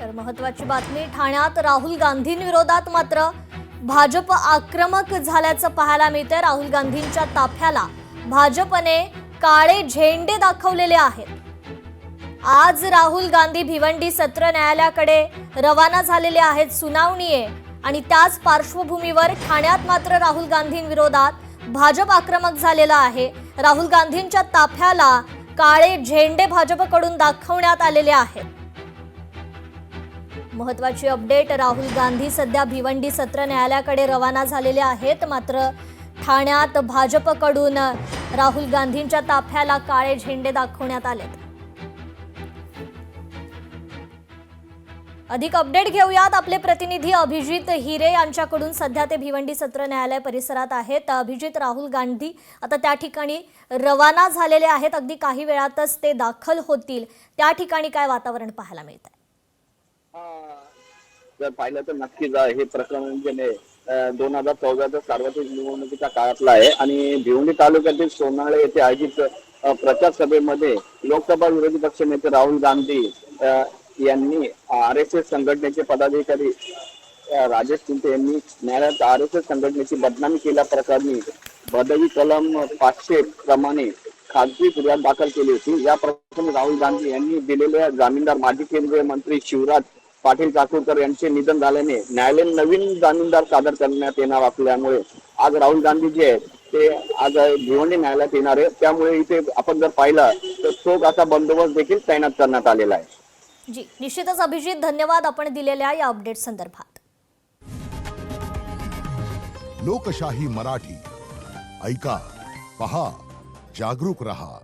तर महत्त्वाची बातमी, ठाण्यात राहुल गांधींविरोधात मात्र भाजप आक्रमक झाल्याचं पाहायला मिळतंय। राहुल गांधींच्या ताफ्याला भाजपने काळे झेंडे दाखवलेले आहेत। आज राहुल गांधी भिवंडी सत्र न्यायालयाकडे रवाना झालेले आहेत। सुनावणी आहे आणि त्याच पार्श्वभूमीवर ठाण्यात मात्र राहुल गांधींविरोधात भाजप आक्रमक झालेला आहे। राहुल गांधींच्या ताफ्याला काळे झेंडे भाजपकडून दाखवण्यात आलेले आहेत। महत्त्वाची अपडेट, राहुल गांधी सध्या भिवंडी सत्र न्यायालयाकडे रवाना झालेले आहेत। मात्र ठाण्यात भाजपकडून राहुल गांधींच्या ताफ्याला काळे झेंडे दाखवण्यात आलेत। अधिक अपडेट घेऊयात, आपले प्रतिनिधी अभिजित हिरे यांच्याकडून। सध्या ते भिवंडी सत्र न्यायालय परिसरात आहेत। अभिजित, राहुल गांधी आता त्या ठिकाणी रवाना झालेले आहेत, अगदी काही वेळातच ते दाखल होतील। त्या ठिकाणी काय वातावरण पाहायला मिळतंय? जर पाहिलं तर नक्कीच हे प्रकरण जे 2014च्या सार्वत्रिक निवडणुकीच्या काळातलं आहे आणि भिवंडी तालुक्यातील सोनाळे येथे आयोजित प्रचार सभेमध्ये लोकसभा विरोधी पक्ष नेते राहुल गांधी यांनी RSS संघटनेचे पदाधिकारी राजेश चिंते यांनी न्यायालयात RSS संघटनेची बदनामी केल्याप्रकरणी बदवी कलम 500 प्रमाणे खासगी फिर्याद दाखल केली होती। या प्रकरणी राहुल गांधी यांनी दिलेल्या जामीनदार माजी केंद्रीय मंत्री शिवराज पाटील चाकूरकर यांचे निधन झाल्याने न्यायालयाने नवीन जामीनदार सादर करण्यात येणार असल्यामुळे आज राहुल गांधी जे आहेत ते आज भिवंडी न्यायालयात येणार आहे। त्यामुळे इथे आपण जर पाहिलं तर चोख असा बंदोबस्त देखील तैनात करण्यात आलेला आहे। जी, निश्चितच अभिजित, धन्यवाद आपण दिलेल्या या अपडेट संदर्भात। लोकशाही मराठी ऐका, पहा, जागरूक रहा।